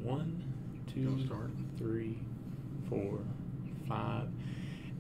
1, 2, 3, 4, 5.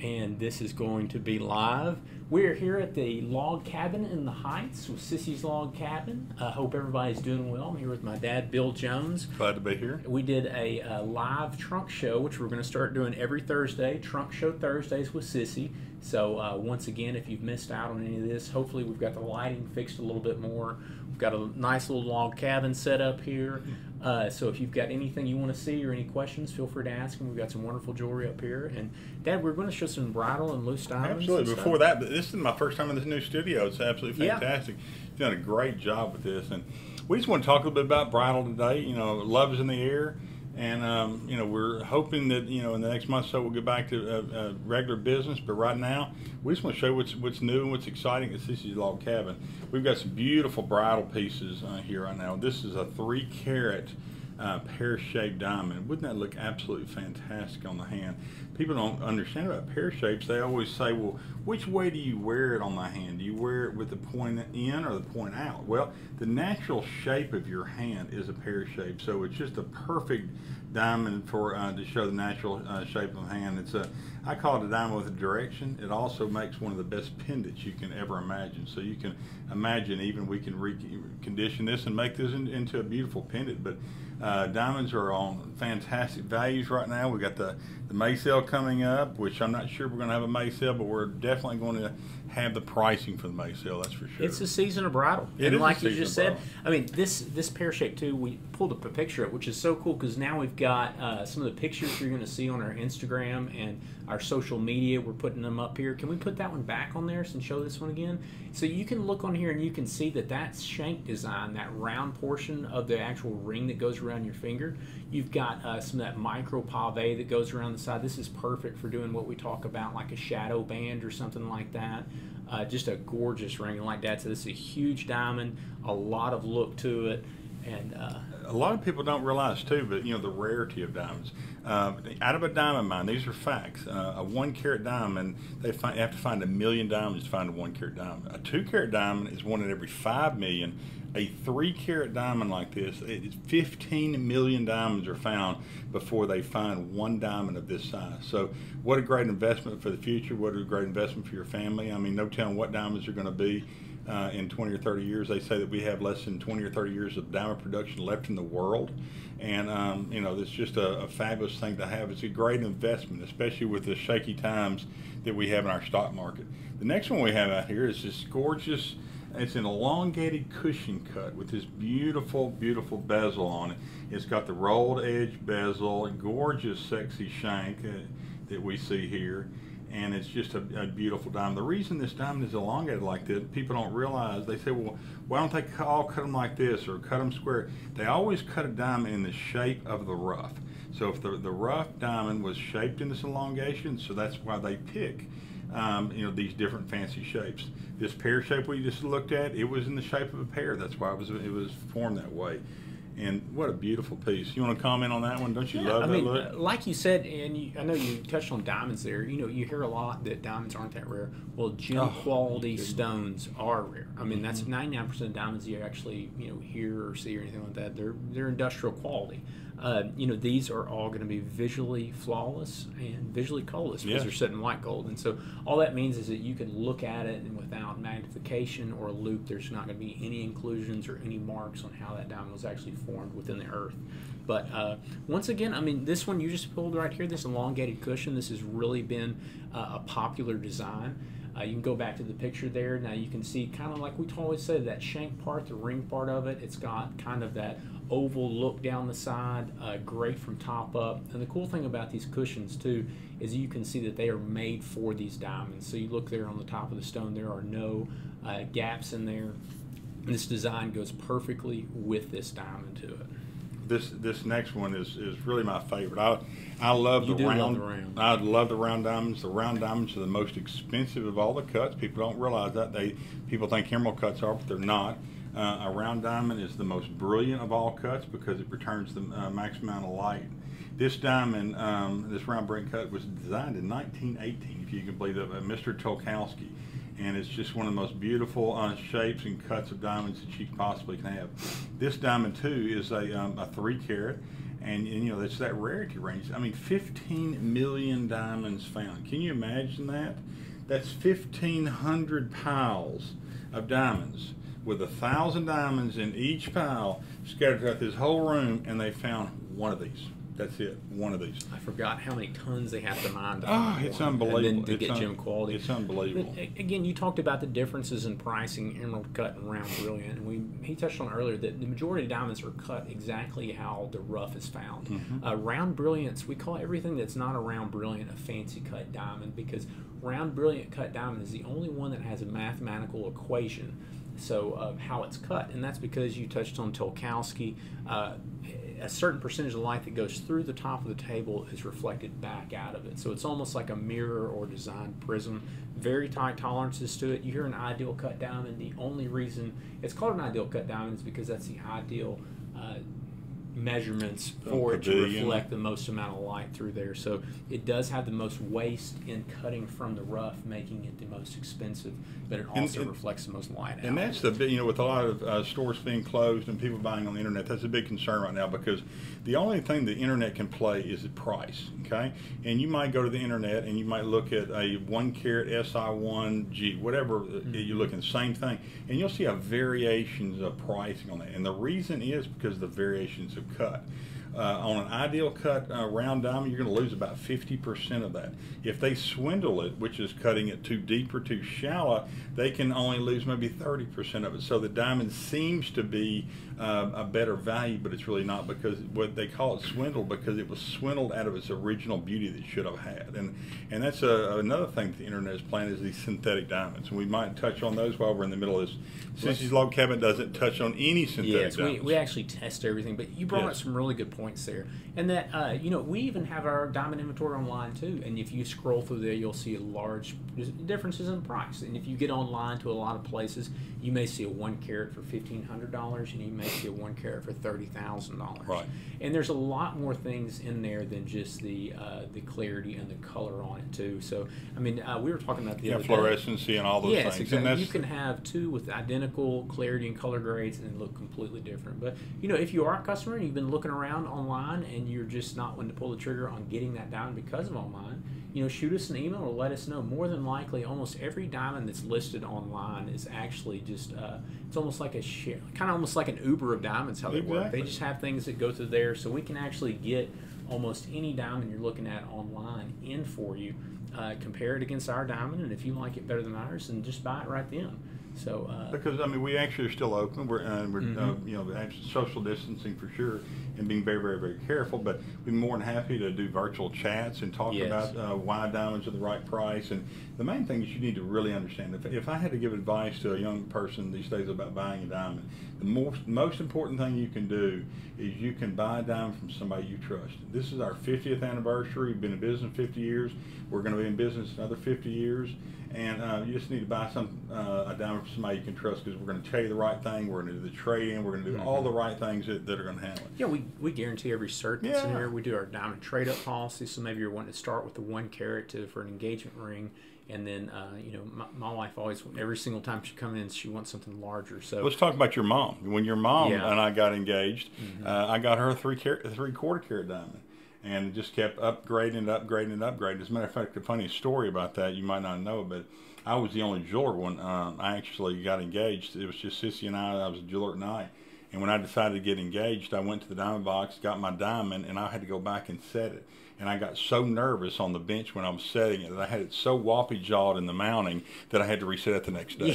And this is going to be live. We're here at the log cabin in the Heights with Sissy's Log Cabin. I hope everybody's doing well. I'm here with my dad, Bill Jones. Glad to be here. We did a live trunk show, which we're going to start doing every Thursday, Trunk Show Thursdays with Sissy. So once again, if you've missed out on any of this, hopefully we've got the lighting fixed a little bit more. We've got a nice little log cabin set up here. So if you've got anything you want to see or any questions, feel free to ask them. We've got some wonderful jewelry up here. And Dad, we're going to show some bridal and loose diamonds. Absolutely. Before that, this is my first time in this new studio. It's absolutely fantastic. You've done a great job with this. And we just want to talk a little bit about bridal today. You know, love is in the air. And, you know, we're hoping that, you know, in the next month or so we'll get back to regular business. But right now, we just want to show what's new and what's exciting at Sissy's Log Cabin. We've got some beautiful bridal pieces here right now. This is a 3-carat pear-shaped diamond. Wouldn't that look absolutely fantastic on the hand? People don't understand about pear shapes. They always say, well, which way do you wear it on the hand? Do you wear it with the point in or the point out? Well, the natural shape of your hand is a pear shape, so it's just a perfect diamond for to show the natural shape of the hand. It's I call it a diamond with a direction. It also makes one of the best pendants you can ever imagine. So you can imagine even we can recondition this and make this into a beautiful pendant. But diamonds are on fantastic values right now. We got the May sale coming up, which I'm not sure we're going to have a May sale, but we're definitely going to have the pricing for the May sale. That's for sure. It's the season of bridal. It is like you just said, I mean, this pear shape too. We pulled up a picture of it, which is so cool because now we've got some of the pictures you're going to see on our Instagram and our social media. We're putting them up here. Can we put that one back on there and show this one again? So you can look on here and you can see that shank design, that round portion of the actual ring that goes around your finger. You've got some of that micro pave that goes around the side. This is perfect for doing what we talk about, like a shadow band or something like that. Just a gorgeous ring. And like Dad said, this is a huge diamond, a lot of look to it. And a lot of people don't realize too, but you know, the rarity of diamonds. Out of a diamond mine, these are facts. A 1-carat diamond, they have to find 1 million diamonds to find a 1-carat diamond. A 2-carat diamond is 1 in every 5 million. A 3-carat diamond like this, 15 million diamonds are found before they find 1 diamond of this size. So what a great investment for the future. What a great investment for your family. I mean, no telling what diamonds are going to be in 20 or 30 years. They say that we have less than 20 or 30 years of diamond production left in the world. And, you know, it's just a fabulous thing to have. It's a great investment, especially with the shaky times that we have in our stock market. The next one we have out here is this gorgeous, it's an elongated cushion cut with this beautiful, beautiful bezel on it. It's got the rolled edge bezel, a gorgeous, sexy shank that we see here. And it's just a beautiful diamond. The reason this diamond is elongated like this, people don't realize, they say, well, why don't they all cut them like this or cut them square? They always cut a diamond in the shape of the rough. So if the rough diamond was shaped in this elongation, so that's why they pick you know, these different fancy shapes. This pear shape we just looked at, it was in the shape of a pear. That's why it was formed that way. And what a beautiful piece. You want to comment on that one? Don't you love that look? Like you said, and I know you touched on diamonds there. You know, you hear a lot that diamonds aren't that rare. Well, gem quality stones are rare. I mean, that's 99% of diamonds you actually, you know, hear or see or anything like that. They're industrial quality. You know, these are all going to be visually flawless and visually colorless because they're set in white gold. And so all that means is that you can look at it and without magnification or a loop, there's not going to be any inclusions or any marks on how that diamond was actually formed within the earth. But once again, I mean, this one you just pulled right here, this elongated cushion, this has really been a popular design. You can go back to the picture there. Now you can see kind of like we always say, that shank part, the ring part of it, it's got kind of that oval look down the side, great from top up. And the cool thing about these cushions too is you can see that they are made for these diamonds. So you look there on the top of the stone, there are no gaps in there. And this design goes perfectly with this diamond to it. This next one is really my favorite. I love the round. I love the round diamonds. The round diamonds are the most expensive of all the cuts. People don't realize that. People think emerald cuts are, but they're not. A round diamond is the most brilliant of all cuts because it returns the maximum amount of light. This diamond, this round brilliant cut, was designed in 1918, if you can believe it, by Mr. Tolkowski. And it's just one of the most beautiful shapes and cuts of diamonds that you possibly can have. This diamond too is a 3-carat, And you know, it's that rarity range. I mean, 15 million diamonds found. Can you imagine that? That's 1,500 piles of diamonds with 1,000 diamonds in each pile scattered throughout this whole room, and they found one of these. That's it, one of these. I forgot how many tons they have to mine to find it's one. Unbelievable. And then to get gem quality. It's unbelievable. But again, you talked about the differences in pricing, emerald cut and round brilliant. And he touched on earlier that the majority of diamonds are cut exactly how the rough is found. Round brilliants, we call everything that's not a round brilliant a fancy cut diamond, because round brilliant cut diamond is the only one that has a mathematical equation of how it's cut. And that's because you touched on Tolkowski. A certain percentage of light that goes through the top of the table is reflected back out of it. So it's almost like a mirror or designed prism. Very tight tolerances to it. You hear an ideal cut diamond. The only reason it's called an ideal cut diamond is because that's the ideal measurements for it to reflect the most amount of light through there. So it does have the most waste in cutting from the rough, making it the most expensive, but it also reflects the most light out. And that's the big, you know, with a lot of stores being closed and people buying on the internet, that's a big concern right now, because the only thing the internet can play is the price, okay? And you might go to the internet and you might look at a 1 carat SI1G, whatever you're looking, same thing, and you'll see a variations of pricing on that. And the reason is because of the variations of cut. On an ideal cut round diamond, you're going to lose about 50% of that. If they swindle it, which is cutting it too deep or too shallow, they can only lose maybe 30% of it. So the diamond seems to be a better value, but it's really not, because what they call it swindle, because it was swindled out of its original beauty that it should have had. And that's another thing that the internet is playing, is these synthetic diamonds. And we might touch on those while we're in the middle of this. Sissy's Log Cabin doesn't touch on any synthetic diamonds. We actually test everything, but you brought up some really good points there. And that, you know, we even have our diamond inventory online too. And if you scroll through there, you'll see large differences in price. And if you get online to a lot of places, you may see a 1 carat for $1,500, and you may see a 1 carat for $30,000. Right. And there's a lot more things in there than just the clarity and the color on it too. So, I mean, we were talking about the other day. Fluorescency and all those things. Yes, exactly. You can have two with identical clarity and color grades and look completely different. But, you know, if you are a customer and you've been looking around online and you're just not wanting to pull the trigger on getting that diamond because of online, you know, shoot us an email or let us know. More than likely, almost every diamond that's listed online is actually just, it's almost like a share, kind of almost like an Uber of diamonds, how they work. They just have things that go through there, so we can actually get almost any diamond you're looking at online in for you, compare it against our diamond, and if you like it better than ours, then just buy it right then. So because I mean, we actually are still open. We're you know, social distancing for sure, and being very, very, very careful. But we're more than happy to do virtual chats and talk about why diamonds are the right price. And the main thing is you need to really understand. If I had to give advice to a young person these days about buying a diamond, the most important thing you can do is you can buy a diamond from somebody you trust. This is our 50th anniversary. We've been in business 50 years. We're going to be in business another 50 years. And you just need to buy a diamond from somebody you can trust, because we're going to tell you the right thing. We're going to do the trade-in. We're going to do all the right things that are going to handle it. Yeah, we guarantee every cert that's in here. We do our diamond trade-up policy. So maybe you're wanting to start with the 1 carat for an engagement ring. And then, you know, my wife always, every single time she comes in, she wants something larger. So let's talk about your mom. When your mom and I got engaged, I got her a 3/4 carat diamond. And it just kept upgrading, upgrading, upgrading. As a matter of fact, the funniest story about that, you might not know, but I was the only jeweler when I actually got engaged. It was just Sissy and I was a jeweler at night. And when I decided to get engaged, I went to the diamond box, got my diamond, and I had to go back and set it. And I got so nervous on the bench when I was setting it that I had it so whoppy-jawed in the mounting that I had to reset it the next day.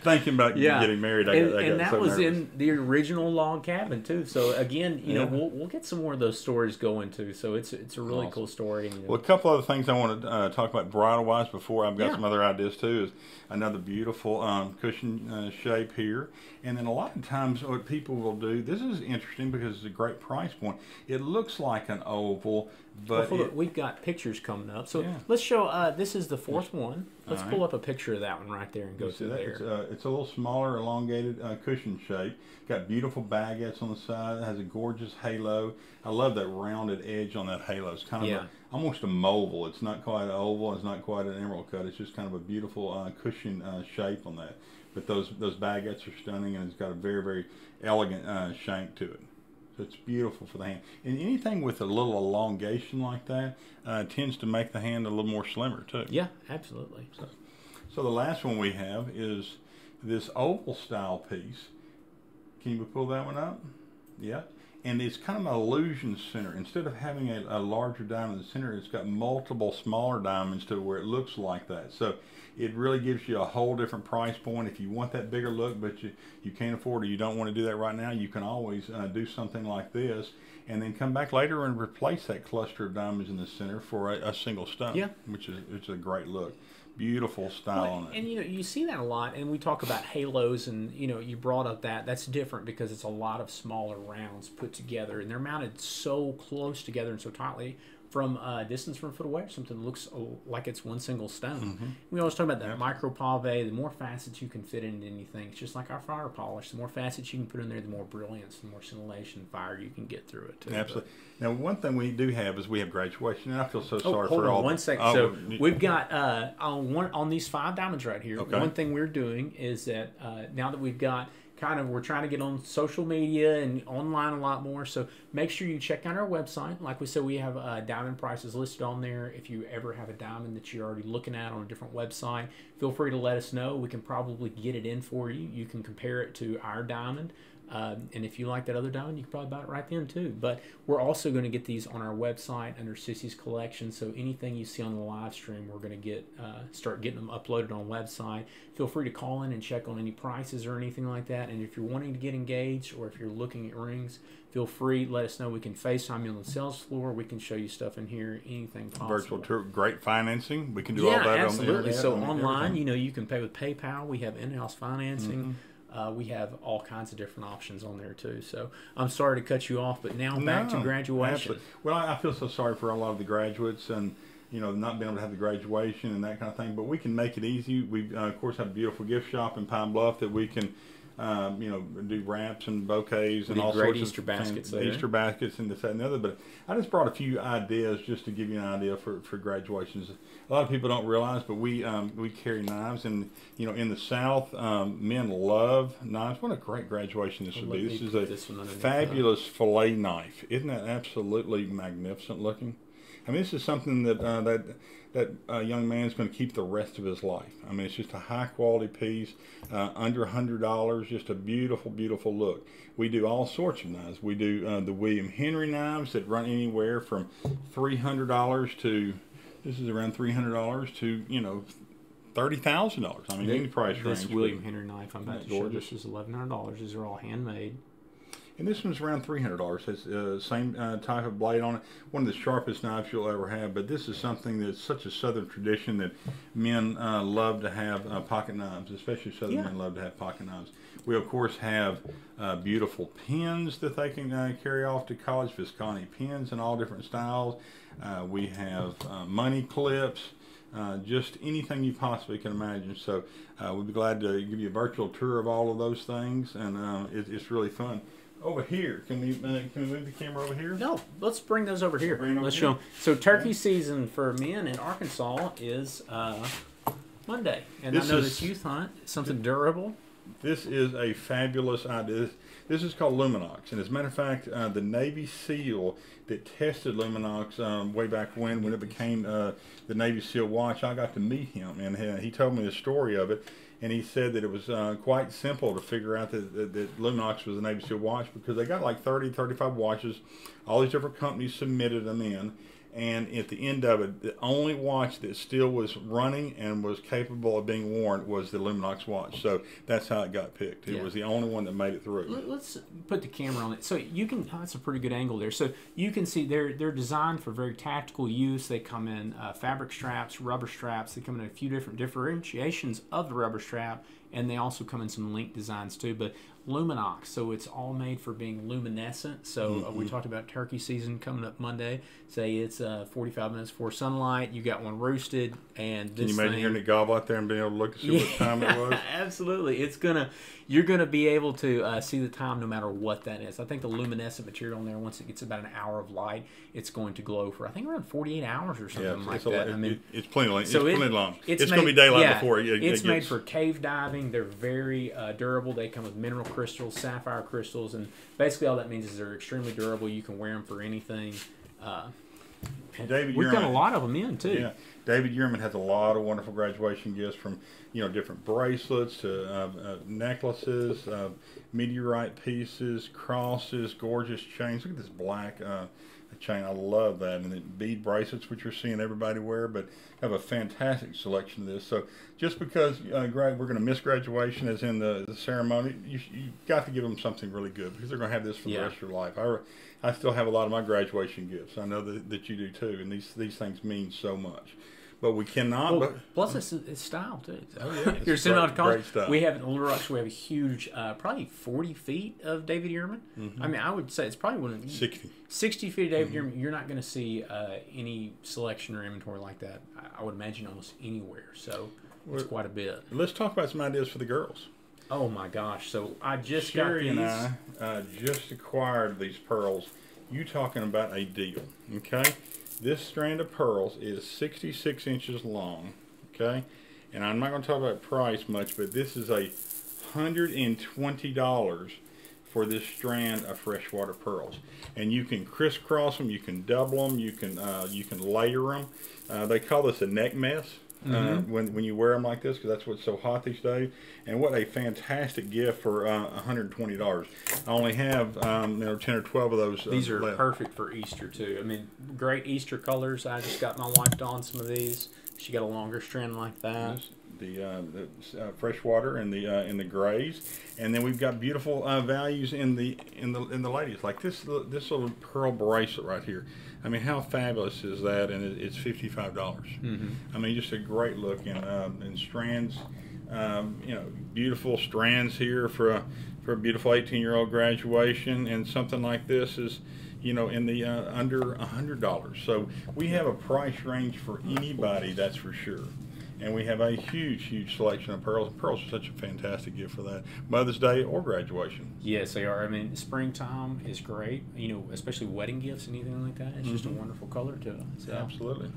Thinking about getting married, I got so nervous. And that was in the original log cabin, too. So, again, you know, we'll get some more of those stories going, too. So it's a really cool story. And, well, a couple other things I want to talk about bridal-wise before I've got some other ideas, too, is another beautiful cushion shape here. And then a lot of times what people will do, this is interesting because it's a great price point. It looks like an oval, but we've got pictures coming up. So let's show, this is the 4th one. Let's pull up a picture of that one right there and go through there. It's a little smaller, elongated cushion shape. Got beautiful baguettes on the side. It has a gorgeous halo. I love that rounded edge on that halo. It's kind of almost a mobile. It's not quite an oval. It's not quite an emerald cut. It's just kind of a beautiful cushion shape on that. But those baguettes are stunning, and it's got a very, very elegant shank to it. It's beautiful for the hand. And anything with a little elongation like that tends to make the hand a little more slimmer too. Yeah, absolutely. So the last one we have is this oval style piece. Can you pull that one up? Yeah. And it's kind of an illusion center. Instead of having a larger diamond in the center, it's got multiple smaller diamonds to where it looks like that. So it really gives you a whole different price point. If you want that bigger look, but you can't afford it, you don't want to do that right now, you can always do something like this and then come back later and replace that cluster of diamonds in the center for a single stone. Yeah. Which is a great look. Beautiful style on it. And you see that a lot, and we talk about halos, and you brought up that's different because it's a lot of smaller rounds put together, and they're mounted so close together and so tightly from a distance from a foot away, something that looks like it's one single stone. We always talk about that micro pave. The more facets you can fit into anything, it's just like our fire polish. The more facets you can put in there, the more brilliance, the more scintillation, fire you can get through it too. Absolutely. Now, one thing we do have is we have graduation, and I feel so sorry hold for on all. One second. So we've got on these 5 diamonds right here. Okay. One thing we're doing is that now that we've got we're trying to get on social media and online a lot more. So make sure you check out our website. Like we said, we have diamond prices listed on there. If you ever have a diamond that you're already looking at on a different website, feel free to let us know. We can probably get it in for you. You can compare it to our diamond. And if you like that other diamond, you can probably buy it right then too. But we're also going to get these on our website under Sissy's collection. So anything you see on the live stream, we're going to start getting them uploaded on the website. Feel free to call in and check on any prices or anything like that. And if you're wanting to get engaged or if you're looking at rings, feel free. Let us know. We can FaceTime you on the sales floor. We can show you stuff in here. Anything possible. Virtual tour, great financing. We can do all that absolutely. on the internet. So online, you can pay with PayPal. We have in-house financing. We have all kinds of different options on there too. So I'm sorry to cut you off, but now back to graduation. Absolutely. Well, I feel so sorry for a lot of the graduates and not being able to have the graduation and that kind of thing. But we can make it easy. We of course have a beautiful gift shop in Pine Bluff that we can do wraps and bouquets and all sorts Easter of baskets Easter baskets and this, that, and the other. But I just brought a few ideas just to give you an idea for graduations. A lot of people don't realize, but we carry knives, and in the South, men love knives. What a great graduation this would be! This is a fabulous fillet knife. Isn't that absolutely magnificent looking? I mean, this is something that that young man's going to keep the rest of his life. I mean, it's just a high quality piece, under $100, just a beautiful, beautiful look. We do all sorts of knives. We do the William Henry knives that run anywhere from $300 to, this is around $300 to, $30,000. I mean, any price range. This William Henry knife I'm about to show, this is $1,100. These are all handmade. And this one's around $300. It's the same type of blade on it. One of the sharpest knives you'll ever have. But this is something that's such a Southern tradition that men love to have pocket knives, especially Southern men love to have pocket knives. We, of course, have beautiful pens that they can carry off to college, Visconti pens in all different styles. We have money clips. Just anything you possibly can imagine. So we'd be glad to give you a virtual tour of all of those things, and it's really fun. Over here, can we move the camera over here? No, let's bring those over here. Let's show them. So turkey season for men in Arkansas is Monday, and I know this youth hunt, something durable. This is a fabulous idea. This is called Luminox, and as a matter of fact, the Navy SEAL that tested Luminox way back when it became the Navy SEAL watch, I got to meet him, and he told me the story of it. And he said that it was quite simple to figure out that Luminox was a Navy SEAL watch, because they got like 30, 35 watches. All these different companies submitted them in. And at the end of it, the only watch that still was running and was capable of being worn was the Luminox watch. So that's how it got picked. It was the only one that made it through. Let's put the camera on it. So you can, that's a pretty good angle there. So you can see they're designed for very tactical use. They come in fabric straps, rubber straps. They come in a few different differentiations of the rubber strap. And they also come in some link designs too. But Luminox, so it's all made for being luminescent. So we talked about turkey season coming up Monday. Say it's 45 minutes before sunlight. You got one roosted, and this Can you imagine hearing it gobble out there and being able to look to see what time it was? Absolutely. You're gonna be able to see the time no matter what that is. I think the luminescent material in there, once it gets about an hour of light, it's going to glow for, I think, around 48 hours or something like that. I mean, it's plenty long. So it's plenty long. It's going to be daylight before. It's made for cave diving. They're very durable. They come with mineral crystals, sapphire crystals, and basically all that means is they're extremely durable. You can wear them for anything. We've got a lot of them in too. Yeah, David Yearman has a lot of wonderful graduation gifts, from different bracelets to necklaces, meteorite pieces, crosses, gorgeous chains. Look at this black chain. I love that. And then bead bracelets, which you're seeing everybody wear, but have a fantastic selection of this. So just because we're going to miss graduation as in the ceremony, you got to give them something really good, because they're going to have this for the rest of their life. I still have a lot of my graduation gifts. I know that you do too, and these things mean so much. But we cannot. Well, plus it's style too. So. Oh yeah, You're sitting on great style. We have in Little Rock, we have a huge, probably 40 feet of David Yearman. I mean, I would say it's probably one of the 60 feet of David Yearman. You're not going to see any selection or inventory like that. I would imagine almost anywhere. So it's quite a bit. Let's talk about some ideas for the girls. Oh my gosh! So I just Sherry got these. and I just acquired these pearls. You talking about a deal? Okay. This strand of pearls is 66 inches long, okay? And I'm not going to talk about price much, but this is $120 for this strand of freshwater pearls. And you can crisscross them, you can double them, you can layer them. They call this a neck mess. When you wear them like this, because that's what's so hot these days. And what a fantastic gift for $120. I only have 10 or 12 of those. These are left. perfect for Easter too. I mean, great Easter colors. I just got my wife to on some of these. She got a longer strand like that. The freshwater and the grays, and then we've got beautiful values in the ladies, like this little pearl bracelet right here. I mean, how fabulous is that? And it's $55. I mean, just a great look, and strands. Beautiful strands here for a beautiful 18-year-old graduation, and something like this is in the under $100. So we have a price range for anybody, that's for sure. And we have a huge selection of pearls. Pearls are such a fantastic gift for that Mother's Day or graduation. Yes, they are. I mean, springtime is great. Especially wedding gifts, anything like that. It's just a wonderful color to it. So. Absolutely.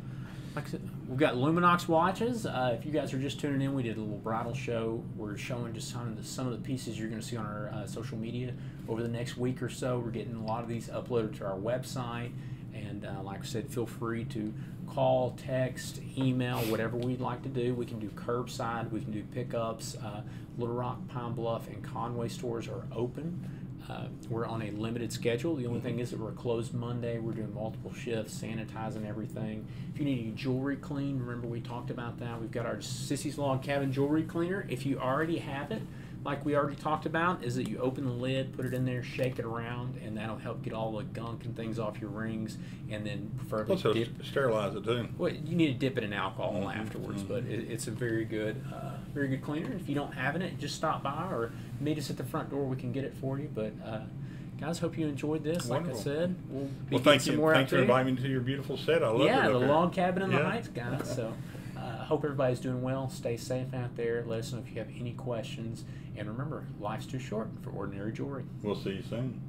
Like I said, we've got Luminox watches. If you guys are just tuning in, we did a little bridal show. We're showing just some of the pieces you're going to see on our social media over the next week or so. We're getting a lot of these uploaded to our website. And like I said, feel free to call, text, email, whatever we'd like to do. We can do curbside. We can do pickups. Little Rock, Pine Bluff, and Conway stores are open. We're on a limited schedule. The only thing is that we're closed Monday. We're doing multiple shifts, sanitizing everything. If you need your jewelry cleaned, remember we talked about that. We've got our Sissy's Log Cabin jewelry cleaner. If you already have it, like we already talked about, is that you open the lid, put it in there, shake it around, and that'll help get all the gunk and things off your rings, and then preferably sterilize it too. Well, you need to dip it in alcohol afterwards, but it's a very good cleaner. If you don't have it, just stop by or meet us at the front door. We can get it for you. But guys, hope you enjoyed this. Wonderful. Like I said, we'll be thank you. some more Thanks for inviting me to your beautiful set. I love it. Yeah, the log cabin in the Heights, guys. So hope everybody's doing well. Stay safe out there. Let us know if you have any questions. And remember, life's too short for ordinary jewelry. We'll see you soon.